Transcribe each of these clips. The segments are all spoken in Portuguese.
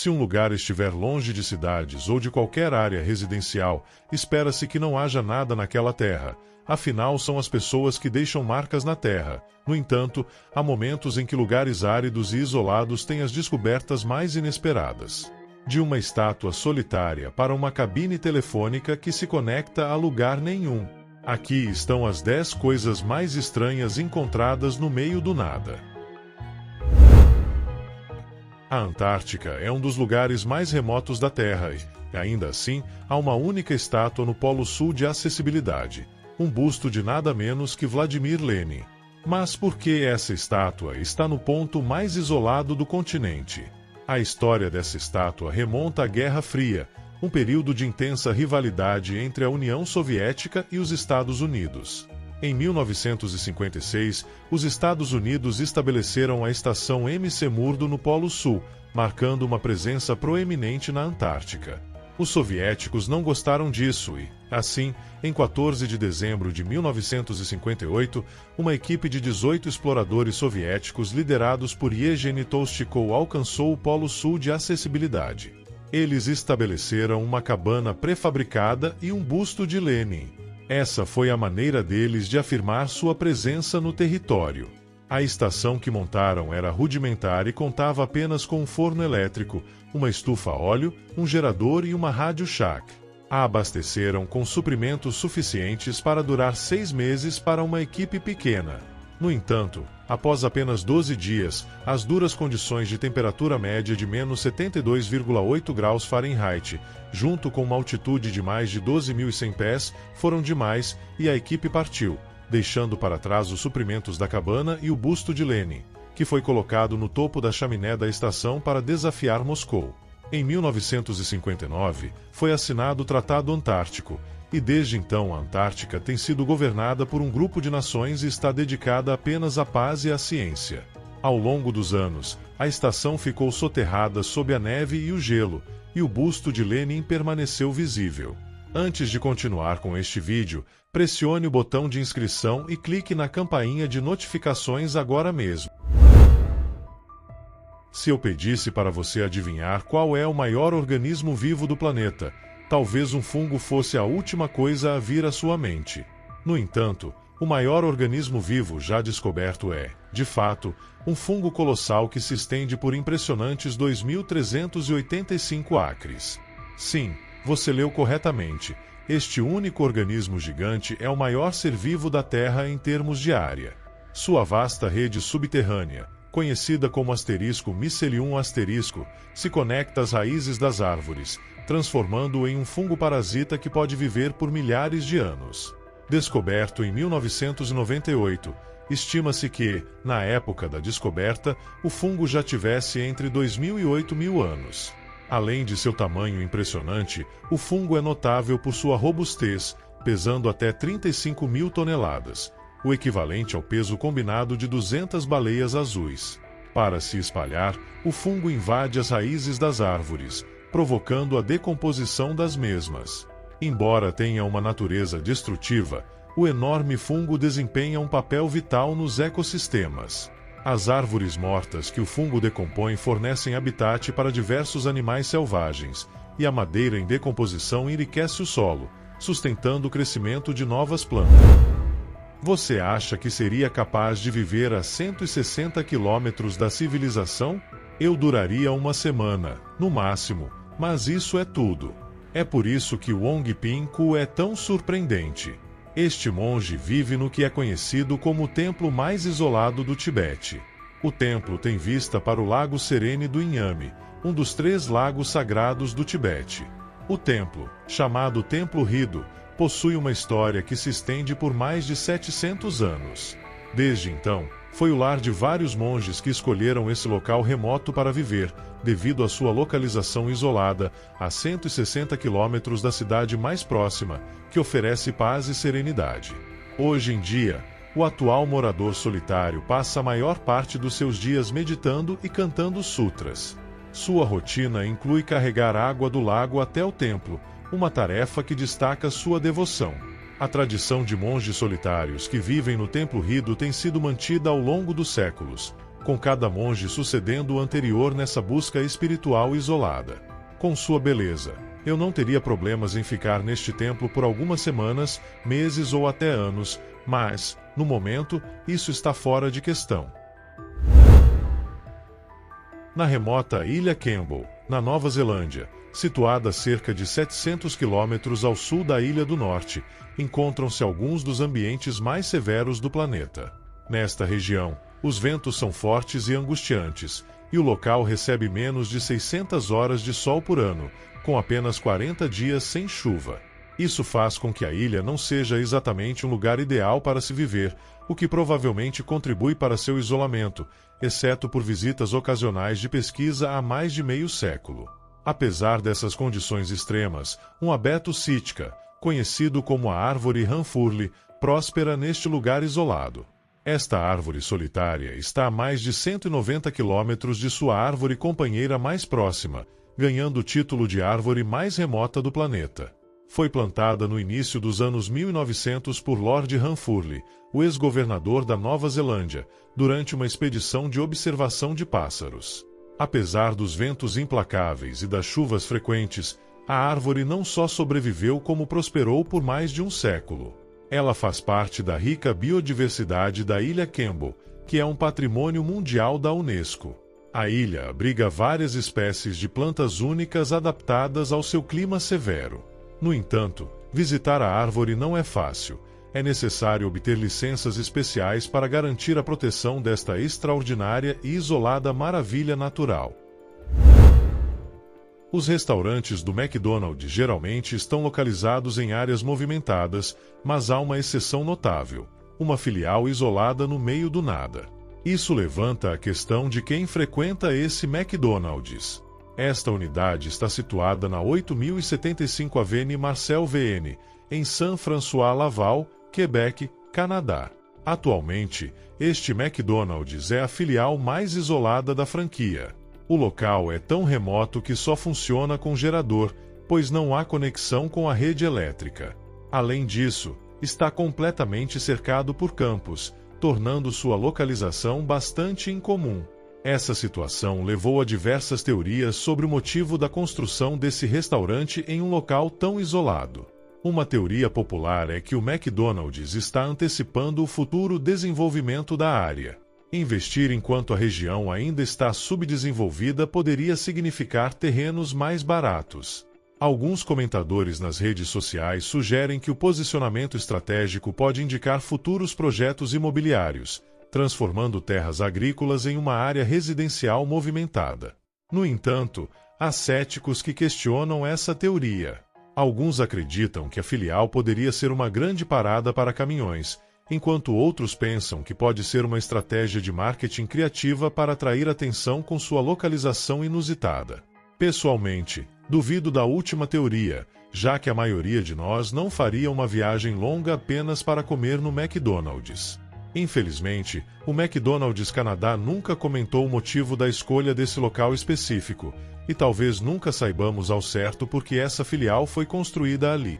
Se um lugar estiver longe de cidades ou de qualquer área residencial, espera-se que não haja nada naquela terra. Afinal, são as pessoas que deixam marcas na terra. No entanto, há momentos em que lugares áridos e isolados têm as descobertas mais inesperadas. De uma estátua solitária para uma cabine telefônica que se conecta a lugar nenhum. Aqui estão as 10 coisas mais estranhas encontradas no meio do nada. A Antártica é um dos lugares mais remotos da Terra e, ainda assim, há uma única estátua no Polo Sul de acessibilidade. Um busto de nada menos que Vladimir Lenin. Mas por que essa estátua está no ponto mais isolado do continente? A história dessa estátua remonta à Guerra Fria, um período de intensa rivalidade entre a União Soviética e os Estados Unidos. Em 1956, os Estados Unidos estabeleceram a estação McMurdo no Polo Sul, marcando uma presença proeminente na Antártica. Os soviéticos não gostaram disso e, assim, em 14 de dezembro de 1958, uma equipe de 18 exploradores soviéticos liderados por Yevgeny Tolstikov alcançou o Polo Sul de acessibilidade. Eles estabeleceram uma cabana pré-fabricada e um busto de Lenin. Essa foi a maneira deles de afirmar sua presença no território. A estação que montaram era rudimentar e contava apenas com um forno elétrico, uma estufa a óleo, um gerador e uma rádio shack. A abasteceram com suprimentos suficientes para durar 6 meses para uma equipe pequena. No entanto, após apenas 12 dias, as duras condições de temperatura média de menos 72,8 graus Fahrenheit, junto com uma altitude de mais de 12.100 pés, foram demais e a equipe partiu, deixando para trás os suprimentos da cabana e o busto de Lenin, que foi colocado no topo da chaminé da estação para desafiar Moscou. Em 1959, foi assinado o Tratado Antártico, e desde então a Antártica tem sido governada por um grupo de nações e está dedicada apenas à paz e à ciência. Ao longo dos anos, a estação ficou soterrada sob a neve e o gelo, e o busto de Lenin permaneceu visível. Antes de continuar com este vídeo, pressione o botão de inscrição e clique na campainha de notificações agora mesmo. Se eu pedisse para você adivinhar qual é o maior organismo vivo do planeta, talvez um fungo fosse a última coisa a vir à sua mente. No entanto, o maior organismo vivo já descoberto é, de fato, um fungo colossal que se estende por impressionantes 2.385 acres. Sim, você leu corretamente. Este único organismo gigante é o maior ser vivo da Terra em termos de área. Sua vasta rede subterrânea, conhecida como Mycelium asterisco, se conecta às raízes das árvores, transformando-o em um fungo parasita que pode viver por milhares de anos. Descoberto em 1998, estima-se que, na época da descoberta, o fungo já tivesse entre 2.000 e 8.000 anos. Além de seu tamanho impressionante, o fungo é notável por sua robustez, pesando até 35.000 toneladas, o equivalente ao peso combinado de 200 baleias azuis. Para se espalhar, o fungo invade as raízes das árvores, provocando a decomposição das mesmas. Embora tenha uma natureza destrutiva, o enorme fungo desempenha um papel vital nos ecossistemas. As árvores mortas que o fungo decompõe fornecem habitat para diversos animais selvagens, e a madeira em decomposição enriquece o solo, sustentando o crescimento de novas plantas. Você acha que seria capaz de viver a 160 quilômetros da civilização? Eu duraria uma semana, no máximo, mas isso é tudo. É por isso que Wong Ping-Ku é tão surpreendente. Este monge vive no que é conhecido como o templo mais isolado do Tibete. O templo tem vista para o Lago Serene do Inhame, um dos 3 lagos sagrados do Tibete. O templo, chamado Templo Rido, possui uma história que se estende por mais de 700 anos. Desde então, foi o lar de vários monges que escolheram esse local remoto para viver, devido à sua localização isolada, a 160 quilômetros da cidade mais próxima, que oferece paz e serenidade. Hoje em dia, o atual morador solitário passa a maior parte dos seus dias meditando e cantando sutras. Sua rotina inclui carregar água do lago até o templo, uma tarefa que destaca sua devoção. A tradição de monges solitários que vivem no Templo Rido tem sido mantida ao longo dos séculos, com cada monge sucedendo o anterior nessa busca espiritual isolada. Com sua beleza, eu não teria problemas em ficar neste templo por algumas semanas, meses ou até anos, mas, no momento, isso está fora de questão. Na remota Ilha Campbell, na Nova Zelândia, situada a cerca de 700 quilômetros ao sul da Ilha do Norte, encontram-se alguns dos ambientes mais severos do planeta. Nesta região, os ventos são fortes e angustiantes, e o local recebe menos de 600 horas de sol por ano, com apenas 40 dias sem chuva. Isso faz com que a ilha não seja exatamente um lugar ideal para se viver, o que provavelmente contribui para seu isolamento, exceto por visitas ocasionais de pesquisa há mais de meio século. Apesar dessas condições extremas, um abeto Sitka, conhecido como a árvore Ranfurly, próspera neste lugar isolado. Esta árvore solitária está a mais de 190 quilômetros de sua árvore companheira mais próxima, ganhando o título de árvore mais remota do planeta. Foi plantada no início dos anos 1900 por Lord Ranfurly, o ex-governador da Nova Zelândia, durante uma expedição de observação de pássaros. Apesar dos ventos implacáveis e das chuvas frequentes, a árvore não só sobreviveu como prosperou por mais de um século. Ela faz parte da rica biodiversidade da Ilha Campbell, que é um patrimônio mundial da Unesco. A ilha abriga várias espécies de plantas únicas adaptadas ao seu clima severo. No entanto, visitar a árvore não é fácil. É necessário obter licenças especiais para garantir a proteção desta extraordinária e isolada maravilha natural. Os restaurantes do McDonald's geralmente estão localizados em áreas movimentadas, mas há uma exceção notável: uma filial isolada no meio do nada. Isso levanta a questão de quem frequenta esse McDonald's. Esta unidade está situada na 8075 Avenue Marcel VN, em Saint-François-Laval, Quebec, Canadá. Atualmente, este McDonald's é a filial mais isolada da franquia. O local é tão remoto que só funciona com gerador, pois não há conexão com a rede elétrica. Além disso, está completamente cercado por campos, tornando sua localização bastante incomum. Essa situação levou a diversas teorias sobre o motivo da construção desse restaurante em um local tão isolado. Uma teoria popular é que o McDonald's está antecipando o futuro desenvolvimento da área. Investir enquanto a região ainda está subdesenvolvida poderia significar terrenos mais baratos. Alguns comentadores nas redes sociais sugerem que o posicionamento estratégico pode indicar futuros projetos imobiliários, transformando terras agrícolas em uma área residencial movimentada. No entanto, há céticos que questionam essa teoria. Alguns acreditam que a filial poderia ser uma grande parada para caminhões, enquanto outros pensam que pode ser uma estratégia de marketing criativa para atrair atenção com sua localização inusitada. Pessoalmente, duvido da última teoria, já que a maioria de nós não faria uma viagem longa apenas para comer no McDonald's. Infelizmente, o McDonald's Canadá nunca comentou o motivo da escolha desse local específico, e talvez nunca saibamos ao certo por que essa filial foi construída ali.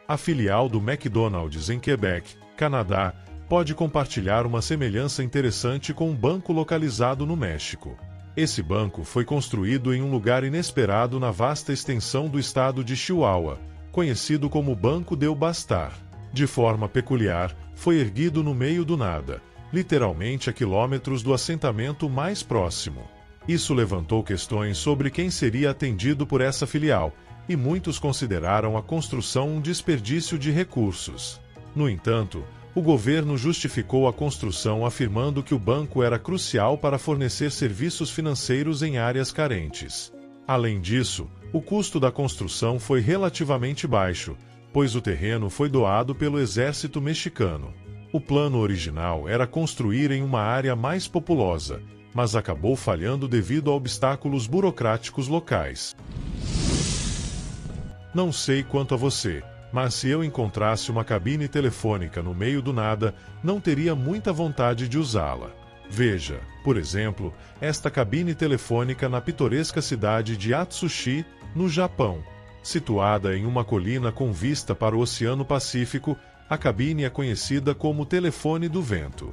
A filial do McDonald's em Quebec, Canadá, pode compartilhar uma semelhança interessante com um banco localizado no México. Esse banco foi construído em um lugar inesperado na vasta extensão do estado de Chihuahua, conhecido como Banco del Bastar. De forma peculiar, foi erguido no meio do nada, literalmente a quilômetros do assentamento mais próximo. Isso levantou questões sobre quem seria atendido por essa filial, e muitos consideraram a construção um desperdício de recursos. No entanto, o governo justificou a construção afirmando que o banco era crucial para fornecer serviços financeiros em áreas carentes. Além disso, o custo da construção foi relativamente baixo, pois o terreno foi doado pelo exército mexicano. O plano original era construir em uma área mais populosa, mas acabou falhando devido a obstáculos burocráticos locais. Não sei quanto a você, mas se eu encontrasse uma cabine telefônica no meio do nada, não teria muita vontade de usá-la. Veja, por exemplo, esta cabine telefônica na pitoresca cidade de Atsushi, no Japão. Situada em uma colina com vista para o Oceano Pacífico, a cabine é conhecida como telefone do vento.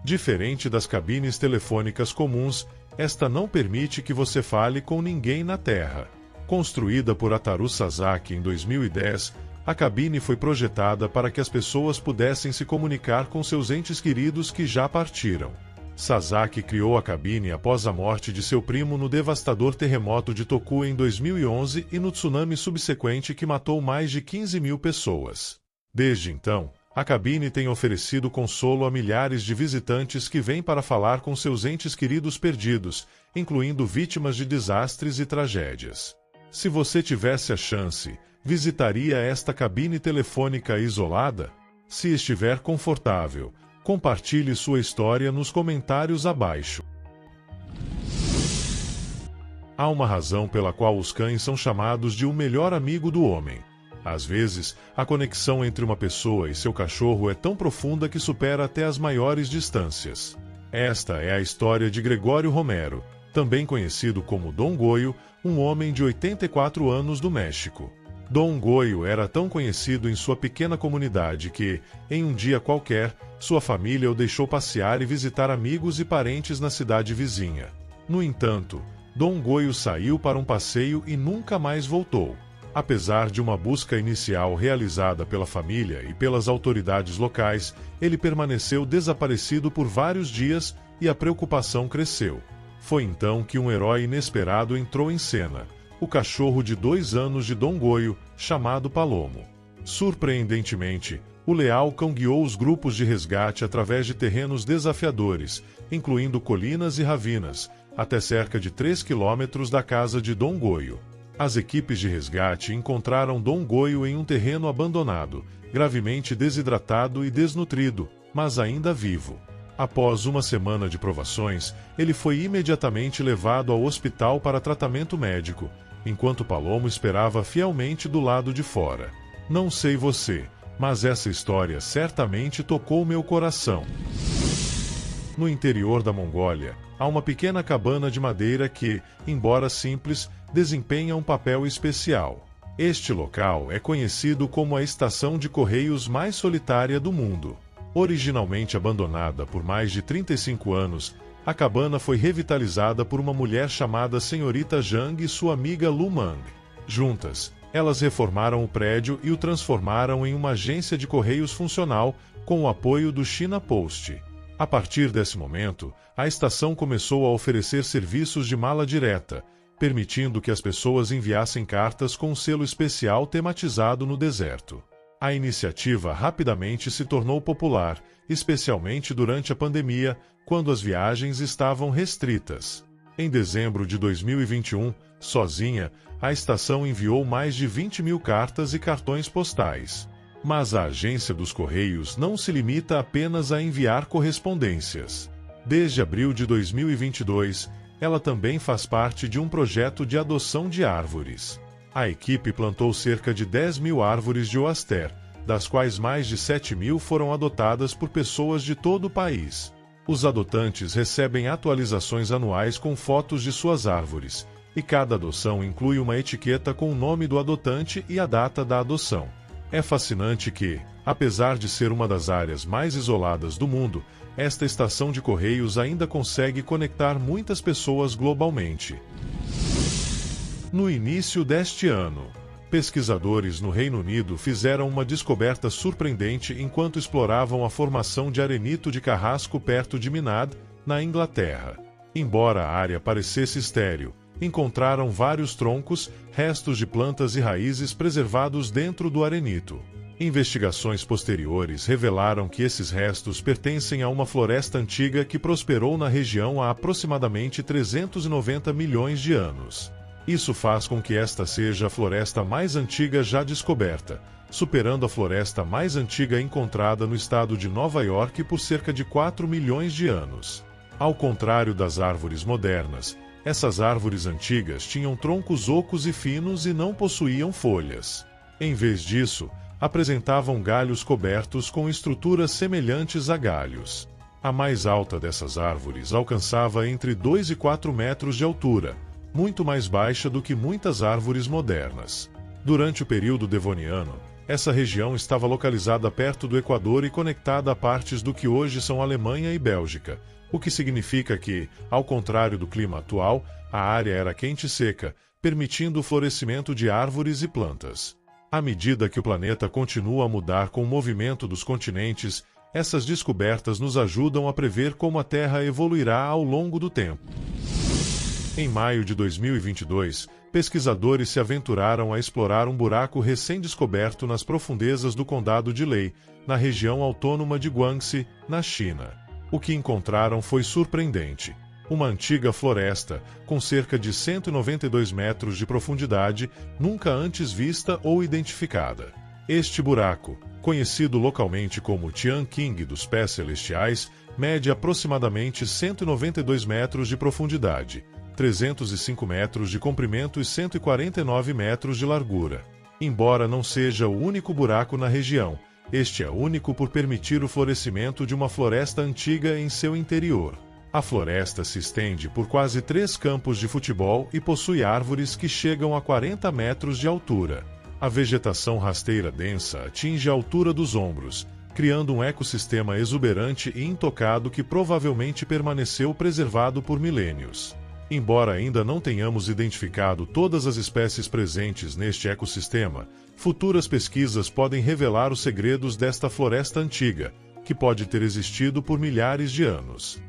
Diferente das cabines telefônicas comuns, esta não permite que você fale com ninguém na Terra. Construída por Ataru Sasaki em 2010, a cabine foi projetada para que as pessoas pudessem se comunicar com seus entes queridos que já partiram. Sasaki criou a cabine após a morte de seu primo no devastador terremoto de Toku em 2011 e no tsunami subsequente que matou mais de 15 mil pessoas. Desde então, a cabine tem oferecido consolo a milhares de visitantes que vêm para falar com seus entes queridos perdidos, incluindo vítimas de desastres e tragédias. Se você tivesse a chance, visitaria esta cabine telefônica isolada? Se estiver confortável, compartilhe sua história nos comentários abaixo. Há uma razão pela qual os cães são chamados de o melhor amigo do homem. Às vezes, a conexão entre uma pessoa e seu cachorro é tão profunda que supera até as maiores distâncias. Esta é a história de Gregório Romero, também conhecido como Dom Goio, um homem de 84 anos do México. Dom Goio era tão conhecido em sua pequena comunidade que, em um dia qualquer, sua família o deixou passear e visitar amigos e parentes na cidade vizinha. No entanto, Dom Goio saiu para um passeio e nunca mais voltou. Apesar de uma busca inicial realizada pela família e pelas autoridades locais, ele permaneceu desaparecido por vários dias e a preocupação cresceu. Foi então que um herói inesperado entrou em cena, o cachorro de 2 anos de Dom Goio, chamado Palomo. Surpreendentemente, o leal cão guiou os grupos de resgate através de terrenos desafiadores, incluindo colinas e ravinas, até cerca de 3 quilômetros da casa de Dom Goio. As equipes de resgate encontraram Dom Goio em um terreno abandonado, gravemente desidratado e desnutrido, mas ainda vivo. Após uma semana de provações, ele foi imediatamente levado ao hospital para tratamento médico, enquanto Palomo esperava fielmente do lado de fora. Não sei você, mas essa história certamente tocou meu coração. No interior da Mongólia, há uma pequena cabana de madeira que, embora simples, desempenha um papel especial. Este local é conhecido como a estação de correios mais solitária do mundo. Originalmente abandonada por mais de 35 anos, a cabana foi revitalizada por uma mulher chamada Senhorita Zhang e sua amiga Lu Mang. Juntas, elas reformaram o prédio e o transformaram em uma agência de correios funcional com o apoio do China Post. A partir desse momento, a estação começou a oferecer serviços de mala direta, permitindo que as pessoas enviassem cartas com um selo especial tematizado no deserto. A iniciativa rapidamente se tornou popular, especialmente durante a pandemia, quando as viagens estavam restritas. Em dezembro de 2021, sozinha, a estação enviou mais de 20 mil cartas e cartões postais. Mas a agência dos Correios não se limita apenas a enviar correspondências. Desde abril de 2022, ela também faz parte de um projeto de adoção de árvores. A equipe plantou cerca de 10 mil árvores de Oaster, das quais mais de 7 mil foram adotadas por pessoas de todo o país. Os adotantes recebem atualizações anuais com fotos de suas árvores, e cada adoção inclui uma etiqueta com o nome do adotante e a data da adoção. É fascinante que, apesar de ser uma das áreas mais isoladas do mundo, esta estação de correios ainda consegue conectar muitas pessoas globalmente. No início deste ano, pesquisadores no Reino Unido fizeram uma descoberta surpreendente enquanto exploravam a formação de arenito de carrasco perto de Minad, na Inglaterra. Embora a área parecesse estéril, encontraram vários troncos, restos de plantas e raízes preservados dentro do arenito. Investigações posteriores revelaram que esses restos pertencem a uma floresta antiga que prosperou na região há aproximadamente 390 milhões de anos. Isso faz com que esta seja a floresta mais antiga já descoberta, superando a floresta mais antiga encontrada no estado de Nova York por cerca de 4 milhões de anos. Ao contrário das árvores modernas, essas árvores antigas tinham troncos ocos e finos e não possuíam folhas. Em vez disso, apresentavam galhos cobertos com estruturas semelhantes a galhos. A mais alta dessas árvores alcançava entre 2 e 4 metros de altura, muito mais baixa do que muitas árvores modernas. Durante o período devoniano, Essa região estava localizada perto do Equador e conectada a partes do que hoje são Alemanha e Bélgica, o que significa que, ao contrário do clima atual, a área era quente e seca, permitindo o florescimento de árvores e plantas. À medida que o planeta continua a mudar com o movimento dos continentes, essas descobertas nos ajudam a prever como a Terra evoluirá ao longo do tempo. Em maio de 2022, pesquisadores se aventuraram a explorar um buraco recém-descoberto nas profundezas do Condado de Lei, na região autônoma de Guangxi, na China. O que encontraram foi surpreendente. Uma antiga floresta, com cerca de 192 metros de profundidade, nunca antes vista ou identificada. Este buraco, conhecido localmente como Tianqing dos Pés Celestiais, mede aproximadamente 192 metros de profundidade, 305 metros de comprimento e 149 metros de largura. Embora não seja o único buraco na região, este é único por permitir o florescimento de uma floresta antiga em seu interior. A floresta se estende por quase 3 campos de futebol e possui árvores que chegam a 40 metros de altura. A vegetação rasteira densa atinge a altura dos ombros, criando um ecossistema exuberante e intocado que provavelmente permaneceu preservado por milênios. Embora ainda não tenhamos identificado todas as espécies presentes neste ecossistema, futuras pesquisas podem revelar os segredos desta floresta antiga, que pode ter existido por milhares de anos.